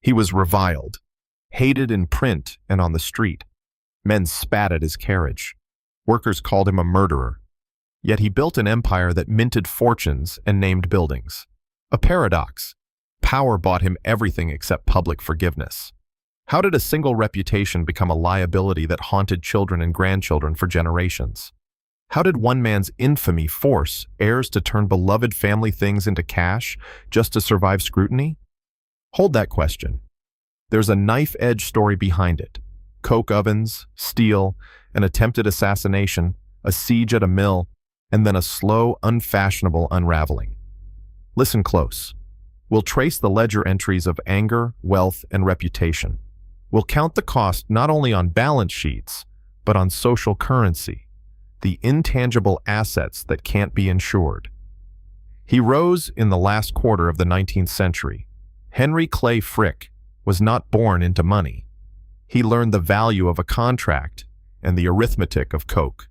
He was reviled, hated in print and on the street. Men spat at his carriage. Workers called him a murderer. Yet he built an empire that minted fortunes and named buildings. A paradox. Power bought him everything except public forgiveness. How did a single reputation become a liability that haunted children and grandchildren for generations? How did one man's infamy force heirs to turn beloved family things into cash just to survive scrutiny? Hold that question. There's a knife-edge story behind it. Coke ovens, steel, an attempted assassination, a siege at a mill, and then a slow, unfashionable unraveling. Listen close. We'll trace the ledger entries of anger, wealth, and reputation. We'll count the cost not only on balance sheets, but on social currency, the intangible assets that can't be insured. He rose in the last quarter of the 19th century. Henry Clay Frick was not born into money. He learned the value of a contract and the arithmetic of coke,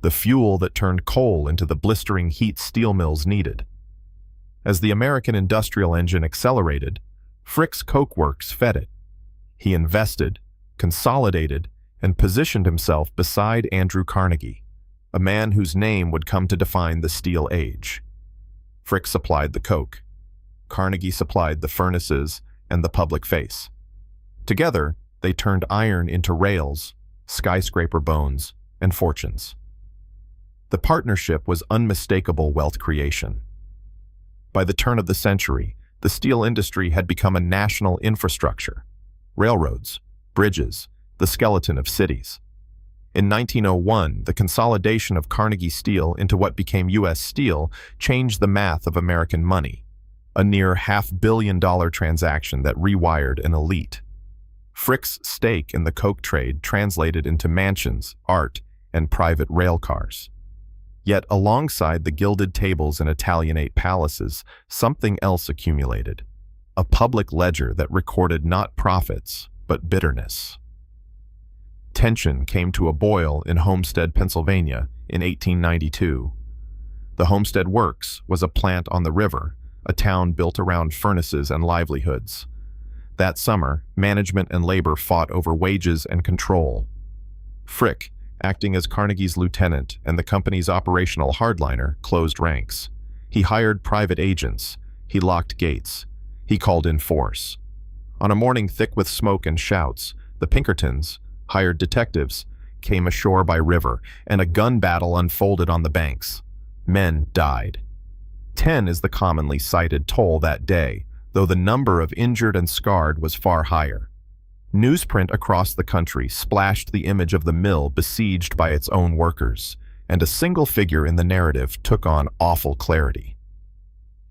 the fuel that turned coal into the blistering heat steel mills needed. As the American industrial engine accelerated, Frick's coke works fed it. He invested, consolidated, and positioned himself beside Andrew Carnegie, a man whose name would come to define the steel age. Frick supplied the coke. Carnegie supplied the furnaces and the public face. Together, they turned iron into rails, skyscraper bones, and fortunes. The partnership was unmistakable wealth creation. By the turn of the century, the steel industry had become a national infrastructure. Railroads, bridges, the skeleton of cities. In 1901, the consolidation of Carnegie Steel into what became U.S. Steel changed the math of American money, a near $500 million transaction that rewired an elite. Frick's stake in the coke trade translated into mansions, art, and private rail cars. Yet alongside the gilded tables and Italianate palaces, something else accumulated, a public ledger that recorded not profits, but bitterness. Tension came to a boil in Homestead, Pennsylvania in 1892. The Homestead Works was a plant on the river, a town built around furnaces and livelihoods. That summer, management and labor fought over wages and control. Frick, acting as Carnegie's lieutenant and the company's operational hardliner, closed ranks. He hired private agents. He locked gates. He called in force. On a morning thick with smoke and shouts, the Pinkertons, hired detectives, came ashore by river, and a gun battle unfolded on the banks. Men died. 10 is the commonly cited toll that day, though the number of injured and scarred was far higher. Newsprint across the country splashed the image of the mill besieged by its own workers, and a single figure in the narrative took on awful clarity.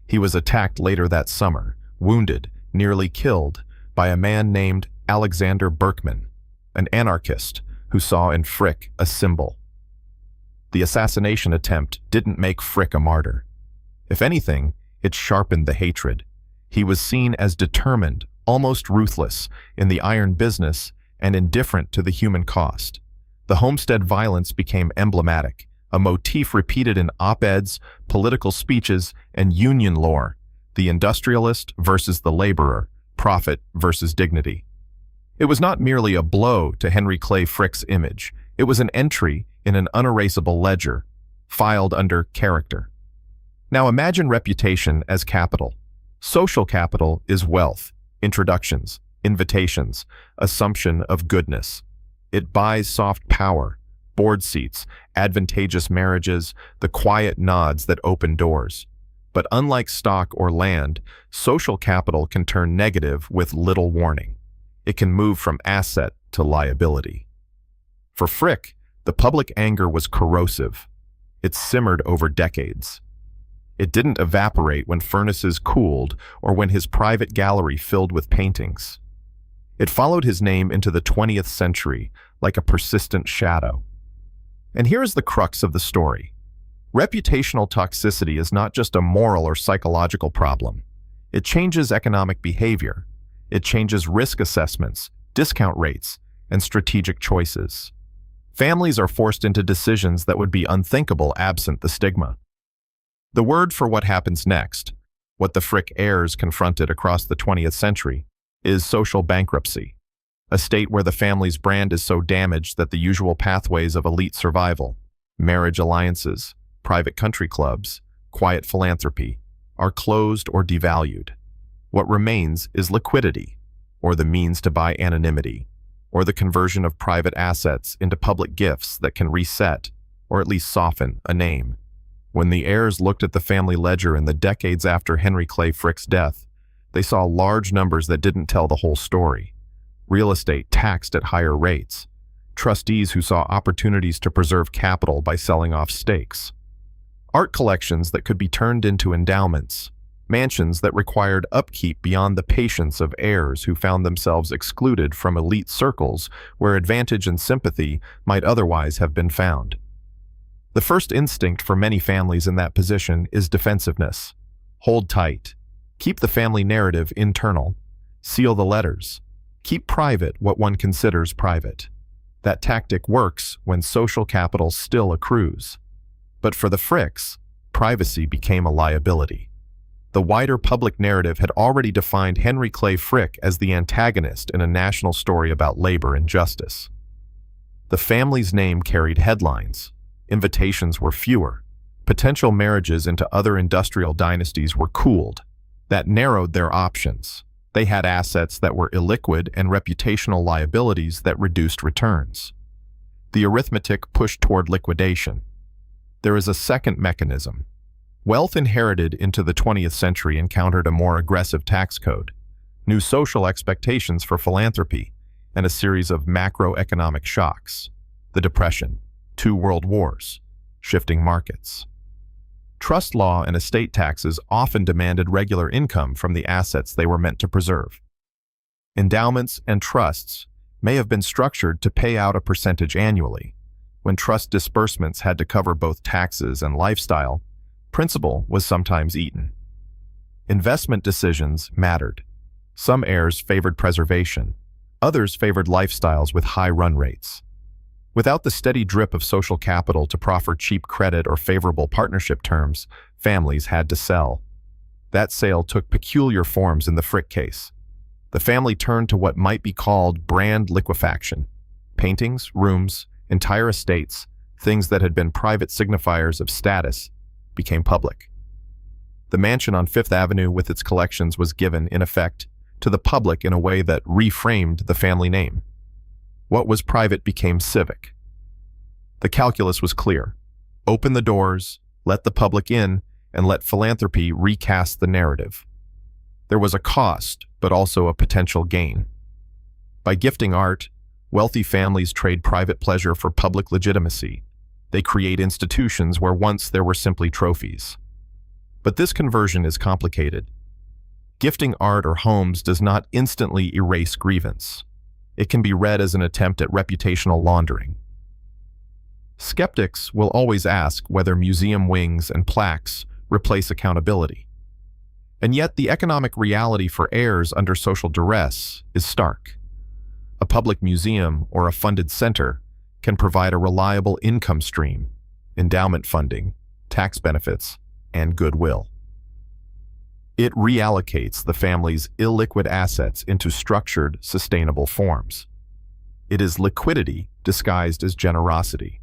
He was attacked later that summer, wounded, nearly killed, by a man named Alexander Berkman, an anarchist who saw in Frick a symbol. The assassination attempt didn't make Frick a martyr. If anything, it sharpened the hatred. He was seen as determined, almost ruthless, in the iron business and indifferent to the human cost. The Homestead violence became emblematic, a motif repeated in op-eds, political speeches, and union lore, the industrialist versus the laborer, profit versus dignity. It was not merely a blow to Henry Clay Frick's image, it was an entry in an unerasable ledger, filed under character. Now imagine reputation as capital. Social capital is wealth, introductions, invitations, assumption of goodness. It buys soft power, board seats, advantageous marriages, the quiet nods that open doors. But unlike stock or land, social capital can turn negative with little warning. It can move from asset to liability. For Frick, the public anger was corrosive. It simmered over decades. It didn't evaporate when furnaces cooled or when his private gallery filled with paintings. It followed his name into the 20th century like a persistent shadow. And here's the crux of the story. Reputational toxicity is not just a moral or psychological problem. It changes economic behavior. It changes risk assessments, discount rates, and strategic choices. Families are forced into decisions that would be unthinkable absent the stigma. The word for what happens next, what the Frick heirs confronted across the 20th century, is social bankruptcy, a state where the family's brand is so damaged that the usual pathways of elite survival, marriage alliances, private country clubs, quiet philanthropy, are closed or devalued. What remains is liquidity, or the means to buy anonymity, or the conversion of private assets into public gifts that can reset, or at least soften, a name. When the heirs looked at the family ledger in the decades after Henry Clay Frick's death, they saw large numbers that didn't tell the whole story. Real estate taxed at higher rates, trustees who saw opportunities to preserve capital by selling off stakes, art collections that could be turned into endowments, mansions that required upkeep beyond the patience of heirs who found themselves excluded from elite circles where advantage and sympathy might otherwise have been found. The first instinct for many families in that position is defensiveness. Hold tight. Keep the family narrative internal. Seal the letters. Keep private what one considers private. That tactic works when social capital still accrues. But for the Fricks, privacy became a liability. The wider public narrative had already defined Henry Clay Frick as the antagonist in a national story about labor and justice. The family's name carried headlines. Invitations were fewer. Potential marriages into other industrial dynasties were cooled. That narrowed their options. They had assets that were illiquid and reputational liabilities that reduced returns. The arithmetic pushed toward liquidation. There is a second mechanism. Wealth inherited into the 20th century encountered a more aggressive tax code, new social expectations for philanthropy, and a series of macroeconomic shocks: the Depression, 2 world wars, shifting markets. Trust law and estate taxes often demanded regular income from the assets they were meant to preserve. Endowments and trusts may have been structured to pay out a percentage annually. When trust disbursements had to cover both taxes and lifestyle, principal was sometimes eaten. Investment decisions mattered. Some heirs favored preservation. Others favored lifestyles with high run rates. Without the steady drip of social capital to proffer cheap credit or favorable partnership terms, families had to sell. That sale took peculiar forms in the Frick case. The family turned to what might be called brand liquefaction. Paintings, rooms, entire estates, things that had been private signifiers of status, became public. The mansion on Fifth Avenue with its collections was given, in effect, to the public in a way that reframed the family name. What was private became civic. The calculus was clear. Open the doors, let the public in, and let philanthropy recast the narrative. There was a cost, but also a potential gain. By gifting art, wealthy families trade private pleasure for public legitimacy. They create institutions where once there were simply trophies. But this conversion is complicated. Gifting art or homes does not instantly erase grievance. It can be read as an attempt at reputational laundering. Skeptics will always ask whether museum wings and plaques replace accountability. And yet the economic reality for heirs under social duress is stark. A public museum or a funded center can provide a reliable income stream, endowment funding, tax benefits, and goodwill. It reallocates the family's illiquid assets into structured, sustainable forms. It is liquidity disguised as generosity.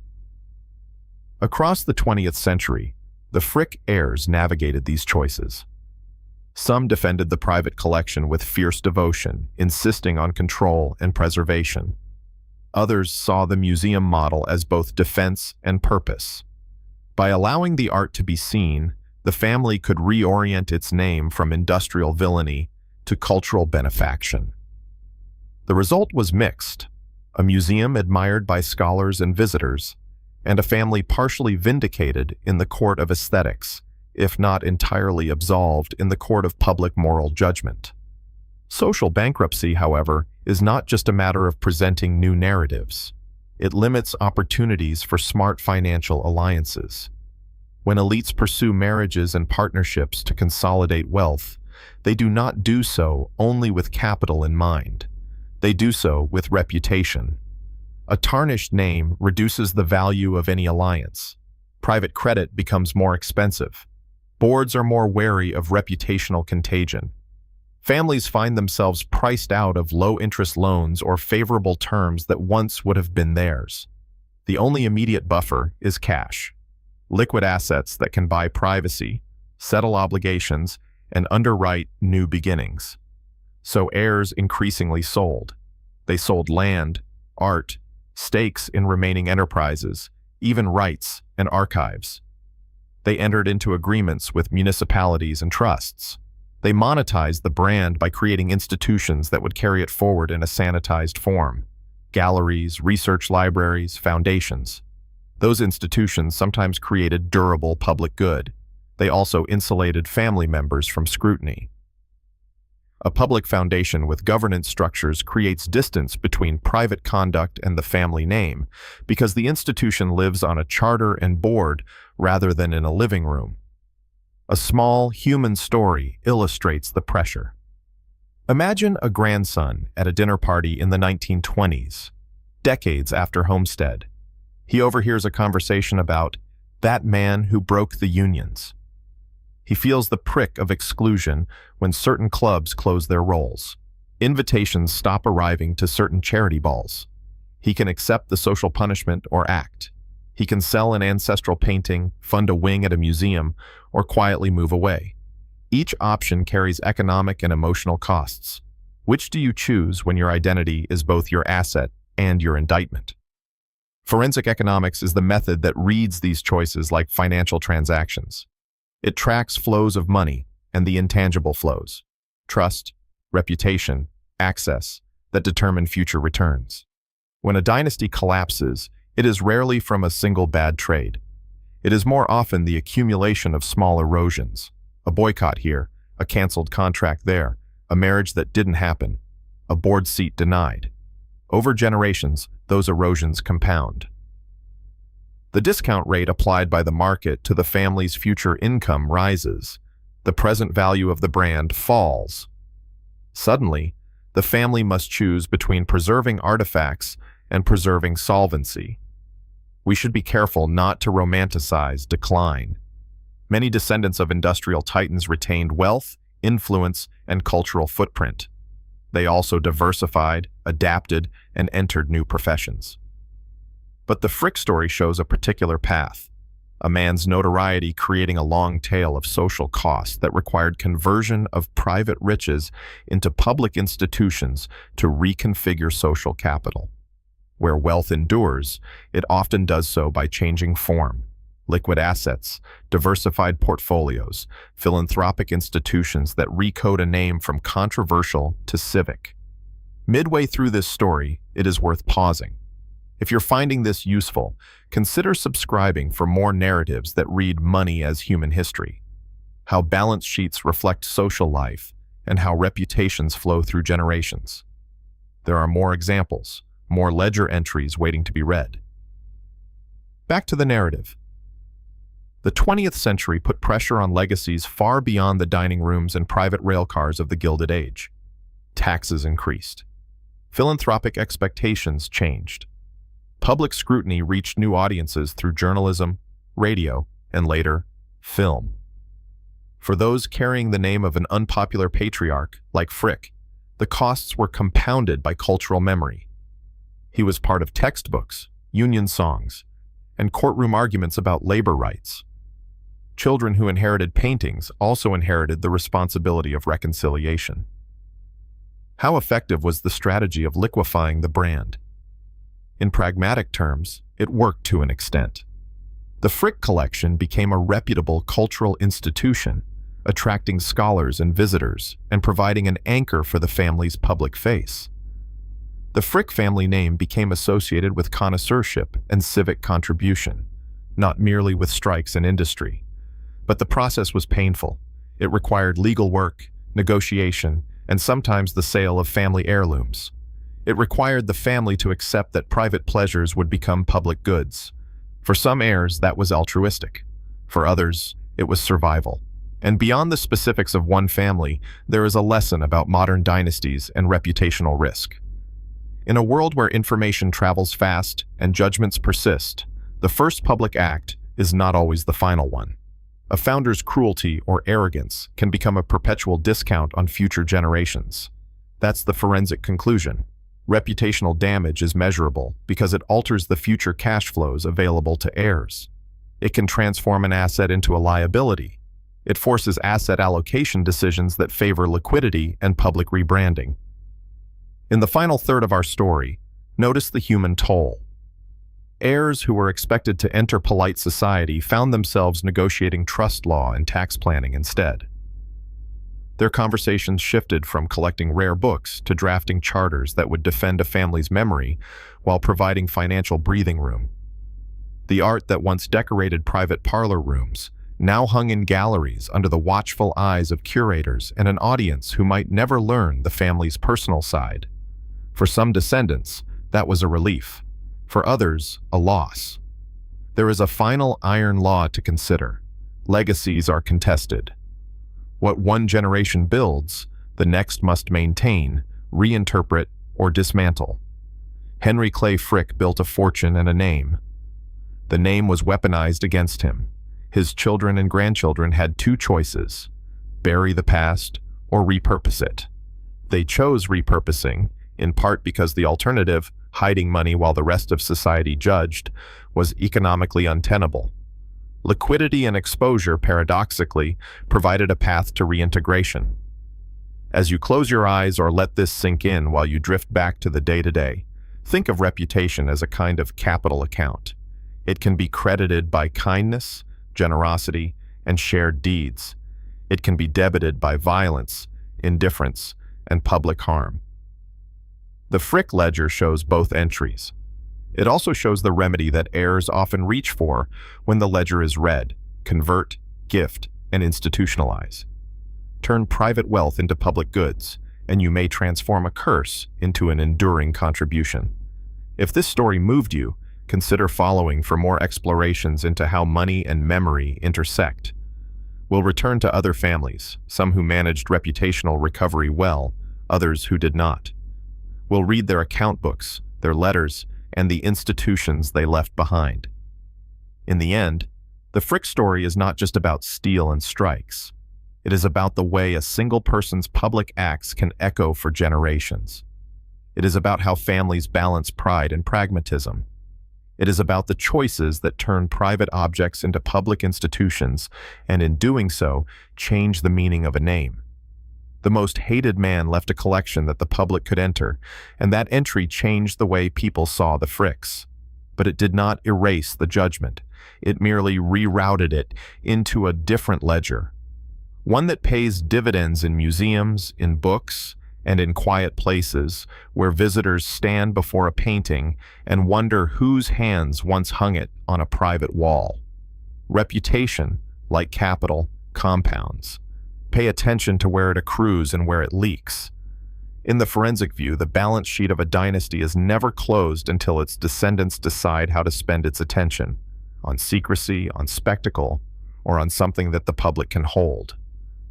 Across the 20th century, the Frick heirs navigated these choices. Some defended the private collection with fierce devotion, insisting on control and preservation. Others saw the museum model as both defense and purpose. By allowing the art to be seen, the family could reorient its name from industrial villainy to cultural benefaction. The result was mixed: a museum admired by scholars and visitors, and a family partially vindicated in the court of aesthetics, if not entirely absolved in the court of public moral judgment. Social bankruptcy, however, is not just a matter of presenting new narratives. It limits opportunities for smart financial alliances. When elites pursue marriages and partnerships to consolidate wealth, they do not do so only with capital in mind. They do so with reputation. A tarnished name reduces the value of any alliance. Private credit becomes more expensive. Boards are more wary of reputational contagion. Families find themselves priced out of low-interest loans or favorable terms that once would have been theirs. The only immediate buffer is cash, liquid assets that can buy privacy, settle obligations, and underwrite new beginnings. So heirs increasingly sold. They sold land, art, stakes in remaining enterprises, even rights and archives. They entered into agreements with municipalities and trusts. They monetized the brand by creating institutions that would carry it forward in a sanitized form. Galleries, research libraries, foundations. Those institutions sometimes created durable public good. They also insulated family members from scrutiny. A public foundation with governance structures creates distance between private conduct and the family name because the institution lives on a charter and board rather than in a living room. A small human story illustrates the pressure. Imagine a grandson at a dinner party in the 1920s, decades after Homestead. He overhears a conversation about that man who broke the unions. He feels the prick of exclusion when certain clubs close their rolls. Invitations stop arriving to certain charity balls. He can accept the social punishment or act. He can sell an ancestral painting, fund a wing at a museum, or quietly move away. Each option carries economic and emotional costs. Which do you choose when your identity is both your asset and your indictment? Forensic economics is the method that reads these choices like financial transactions. It tracks flows of money and the intangible flows, trust, reputation, access, that determine future returns. When a dynasty collapses, it is rarely from a single bad trade. It is more often the accumulation of small erosions. A boycott here, a canceled contract there, a marriage that didn't happen, a board seat denied. Over generations, those erosions compound. The discount rate applied by the market to the family's future income rises. The present value of the brand falls. Suddenly, the family must choose between preserving artifacts and preserving solvency. We should be careful not to romanticize decline. Many descendants of industrial titans retained wealth, influence, and cultural footprint. They also diversified, adapted, and entered new professions. But the Frick story shows a particular path, a man's notoriety creating a long tail of social costs that required conversion of private riches into public institutions to reconfigure social capital. Where wealth endures, it often does so by changing form. Liquid assets, diversified portfolios, philanthropic institutions that recode a name from controversial to civic. Midway through this story, it is worth pausing. If you're finding this useful, consider subscribing for more narratives that read money as human history, how balance sheets reflect social life, and how reputations flow through generations. There are more examples, more ledger entries waiting to be read. Back to the narrative. The 20th century put pressure on legacies far beyond the dining rooms and private railcars of the Gilded Age. Taxes increased. Philanthropic expectations changed. Public scrutiny reached new audiences through journalism, radio, and later, film. For those carrying the name of an unpopular patriarch, like Frick, the costs were compounded by cultural memory. He was part of textbooks, union songs, and courtroom arguments about labor rights. Children who inherited paintings also inherited the responsibility of reconciliation. How effective was the strategy of liquefying the brand? In pragmatic terms, it worked to an extent. The Frick collection became a reputable cultural institution, attracting scholars and visitors and providing an anchor for the family's public face. The Frick family name became associated with connoisseurship and civic contribution, not merely with strikes and industry. But the process was painful. It required legal work, negotiation, and sometimes the sale of family heirlooms. It required the family to accept that private pleasures would become public goods. For some heirs, that was altruistic. For others, it was survival. And beyond the specifics of one family, there is a lesson about modern dynasties and reputational risk. In a world where information travels fast and judgments persist, the first public act is not always the final one. A founder's cruelty or arrogance can become a perpetual discount on future generations. That's the forensic conclusion. Reputational damage is measurable because it alters the future cash flows available to heirs. It can transform an asset into a liability. It forces asset allocation decisions that favor liquidity and public rebranding. In the final third of our story, notice the human toll. Heirs who were expected to enter polite society found themselves negotiating trust law and tax planning instead. Their conversations shifted from collecting rare books to drafting charters that would defend a family's memory while providing financial breathing room. The art that once decorated private parlor rooms now hung in galleries under the watchful eyes of curators and an audience who might never learn the family's personal side. For some descendants, that was a relief. For others, a loss. There is a final iron law to consider. Legacies are contested. What one generation builds, the next must maintain, reinterpret, or dismantle. Henry Clay Frick built a fortune and a name. The name was weaponized against him. His children and grandchildren had two choices: bury the past or repurpose it. They chose repurposing, in part because the alternative, hiding money while the rest of society judged, was economically untenable. Liquidity and exposure, paradoxically, provided a path to reintegration. As you close your eyes or let this sink in while you drift back to the day-to-day, think of reputation as a kind of capital account. It can be credited by kindness, generosity, and shared deeds. It can be debited by violence, indifference, and public harm. The Frick ledger shows both entries. It also shows the remedy that heirs often reach for when the ledger is read: convert, gift, and institutionalize. Turn private wealth into public goods, and you may transform a curse into an enduring contribution. If this story moved you, consider following for more explorations into how money and memory intersect. We'll return to other families, some who managed reputational recovery well, others who did not. We'll read their account books, their letters, and the institutions they left behind. In the end, the Frick story is not just about steel and strikes. It is about the way a single person's public acts can echo for generations. It is about how families balance pride and pragmatism. It is about the choices that turn private objects into public institutions and, in doing so, change the meaning of a name. The most hated man left a collection that the public could enter, and that entry changed the way people saw the Fricks. But it did not erase the judgment. It merely rerouted it into a different ledger, one that pays dividends in museums, in books, and in quiet places where visitors stand before a painting and wonder whose hands once hung it on a private wall. Reputation, like capital, compounds. Pay attention to where it accrues and where it leaks. In the forensic view, the balance sheet of a dynasty is never closed until its descendants decide how to spend its attention, on secrecy, on spectacle, or on something that the public can hold.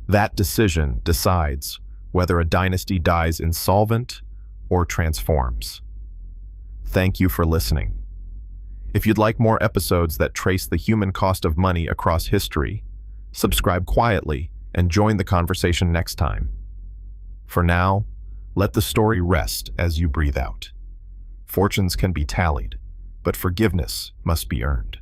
That decision decides whether a dynasty dies insolvent or transforms. Thank you for listening. If you'd like more episodes that trace the human cost of money across history, subscribe quietly and join the conversation next time. For now, let the story rest as you breathe out. Fortunes can be tallied, but forgiveness must be earned.